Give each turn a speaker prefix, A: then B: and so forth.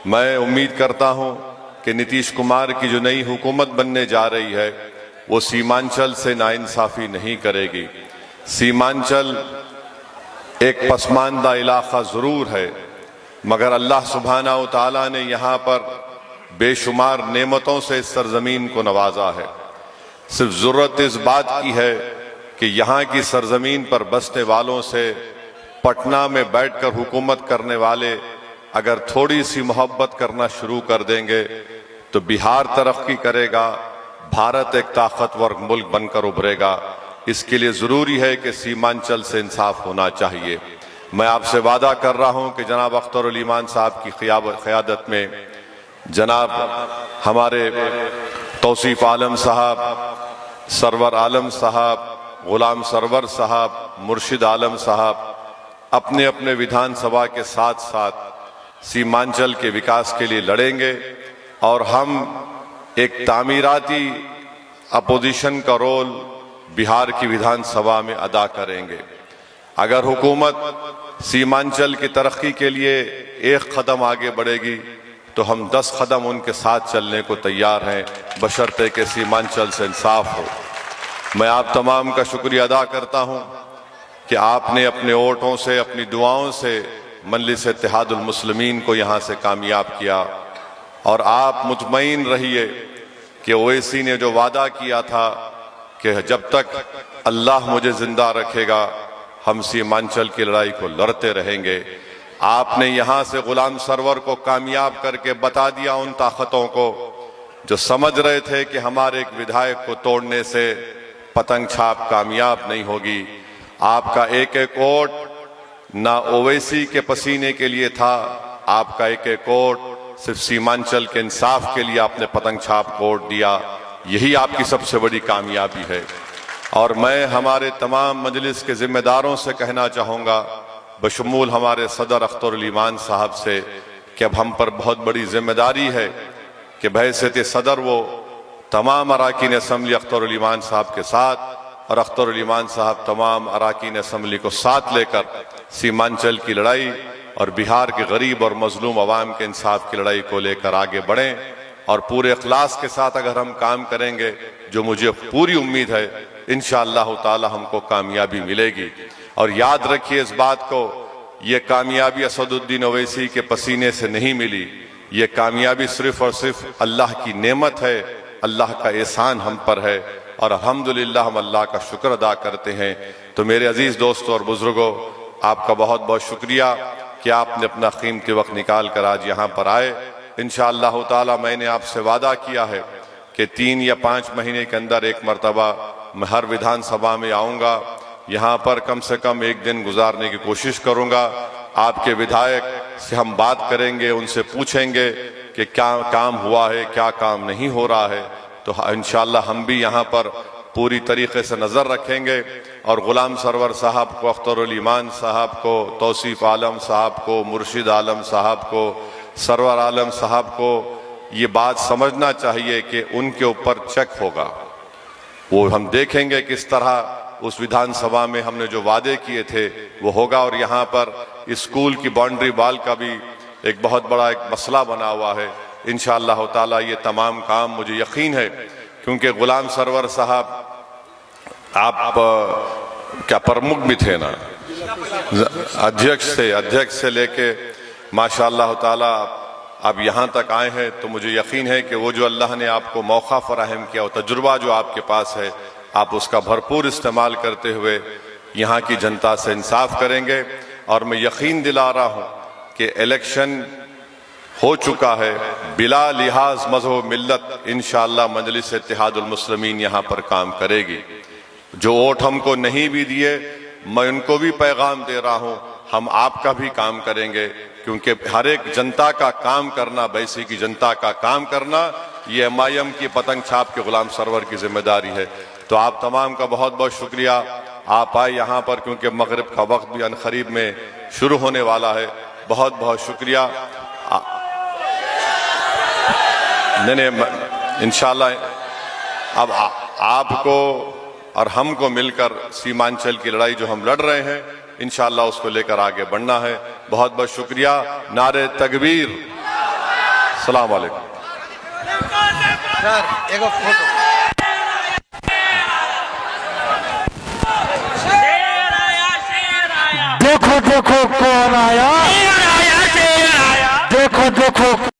A: मैं उम्मीद करता हूं कि नीतीश कुमार की जो नई हुकूमत बनने जा रही है वो सीमांचल से नाइंसाफी नहीं करेगी। सीमांचल एक पसमानदा इलाका जरूर है, मगर अल्लाह सुब्हानहू तआला ने यहाँ पर बेशुमार नेमतों से इस सरजमीन को नवाजा है। सिर्फ जरूरत इस बात की है कि यहाँ की सरजमीन पर बसने वालों से पटना में बैठकर हुकूमत करने वाले अगर थोड़ी सी मोहब्बत करना शुरू कर देंगे तो बिहार तरक्की करेगा, भारत एक ताकतवर मुल्क बनकर उभरेगा। इसके लिए जरूरी है कि सीमांचल से इंसाफ होना चाहिए। मैं आपसे वादा कर रहा हूं कि जनाब अख्तरुल ईमान साहब की क़यादत में जनाब हमारे तौसीफ आलम साहब, सरवर आलम साहब, गुलाम सरवर साहब, मुर्शिद आलम साहब अपने अपने विधानसभा के साथ साथ सीमांचल के विकास के लिए लड़ेंगे और हम एक तामीराती अपोजिशन का रोल बिहार की विधानसभा में अदा करेंगे। अगर हुकूमत सीमांचल की तरक्की के लिए एक कदम आगे बढ़ेगी तो हम 10 कदम उनके साथ चलने को तैयार हैं, बशर्ते के सीमांचल से इंसाफ हो। मैं आप तमाम का शुक्रिया अदा करता हूं कि आपने अपने वोटों से, अपनी दुआओं से मजलिस इत्तेहादुल मुस्लिमीन को यहाँ से कामयाब किया। और आप मुतमईन रहिए कि ओवैसी ने जो वादा किया था कि जब तक अल्लाह मुझे जिंदा रखेगा हम सीमांचल की लड़ाई को लड़ते रहेंगे। आपने यहाँ से गुलाम सरवर को कामयाब करके बता दिया उन ताकतों को जो समझ रहे थे कि हमारे एक विधायक को तोड़ने से पतंग छाप कामयाब नहीं होगी। आपका एक एक वोट ना ओवैसी के पसीने के लिए था, आपका एक एक वोट सिर्फ सीमांचल के इंसाफ के लिए आपने पतंग छाप वोट दिया। यही आपकी सबसे बड़ी कामयाबी है। और मैं हमारे तमाम मजलिस के जिम्मेदारों से कहना चाहूँगा, बशमूल हमारे सदर अख्तरुल ईमान साहब से, कि अब हम पर बहुत बड़ी जिम्मेदारी है कि बहैसियत सदर वो तमाम अराकीन असम्बली अख्तरुल ईमान साहब के साथ और अख्तरुल ईमान साहब तमाम अराकीन असम्बली को साथ लेकर सीमांचल की लड़ाई और बिहार के गरीब और मजलूम अवाम के इंसाफ की लड़ाई को लेकर आगे बढ़ें। और पूरे इखलास के साथ अगर हम काम करेंगे, जो मुझे पूरी उम्मीद है, इंशाअल्लाह ताला हमको कामयाबी मिलेगी। और याद रखिए इस बात को, ये कामयाबी असदुद्दीन ओवैसी के पसीने से नहीं मिली, ये कामयाबी सिर्फ और सिर्फ अल्लाह की नेमत है, अल्लाह का एहसान हम पर है और अल्हम्दुलिल्लाह हम अल्लाह का शुक्र अदा करते हैं। तो मेरे अजीज दोस्तों और बुजुर्गों, आपका बहुत बहुत शुक्रिया कि आपने अपना कीमती वक्त निकाल कर आज यहाँ पर आए। इंशाअल्लाह ताला मैंने आपसे वादा किया है कि 3 या 5 महीने के अंदर एक मरतबा मैं हर विधानसभा में आऊँगा, यहाँ पर कम से कम एक दिन गुजारने की कोशिश करूँगा। आपके विधायक से हम बात करेंगे, उनसे पूछेंगे कि क्या काम हुआ है, क्या काम नहीं हो रहा है। तो इंशाअल्लाह हम भी यहाँ पर पूरी तरीके से नज़र रखेंगे और गुलाम सरवर साहब को, अख्तरुल ईमान साहब को, तौसीफ आलम साहब को, मुर्शिद आलम साहब को, सरवर आलम साहब को ये बात समझना चाहिए कि उनके ऊपर चेक होगा। वो हम देखेंगे किस तरह उस विधानसभा में हमने जो वादे किए थे वो होगा। और यहाँ पर स्कूल की बाउंड्री वॉल का भी एक बहुत बड़ा एक मसला बना हुआ है। इंशाअल्लाह ताला ये तमाम काम मुझे यकीन है, क्योंकि गुलाम सरवर साहब आप क्या प्रमुख भी थे ना, अध्यक्ष से लेके माशाअल्लाह ताला आप यहाँ तक आए हैं, तो मुझे यकीन है कि वो जो अल्लाह ने आपको मौका फराहम किया, वो तजुर्बा जो आपके पास है, आप उसका भरपूर इस्तेमाल करते हुए यहाँ की जनता से इंसाफ करेंगे। और मैं यकीन दिला रहा हूँ कि इलेक्शन हो चुका है, बिला लिहाज मजहब मिल्लत इंशाअल्लाह मजलिस इत्तेहादुल मुस्लिमीन यहाँ पर काम करेगी। जो वोट हमको नहीं भी दिए, मैं उनको भी पैगाम दे रहा हूँ, हम आपका भी काम करेंगे, क्योंकि हर एक जनता का काम करना, वैसी की जनता का काम करना, ये MIM की पतंग छाप के गुलाम सरवर की जिम्मेदारी है। तो आप तमाम का बहुत बहुत शुक्रिया, आप आए यहाँ पर, क्योंकि मगरिब का वक्त भी अनकरीब में शुरू होने वाला है। बहुत बहुत शुक्रिया। नहीं इंशाअल्लाह अब आपको और हमको मिलकर सीमांचल की लड़ाई जो हम लड़ रहे हैं, इंशाअल्लाह उसको लेकर आगे बढ़ना है। बहुत बहुत शुक्रिया। नारे तकबीर, सलाम वालेकुम।
B: सर एगो फोटो
C: देखो देखो कौन आया, देखो देखो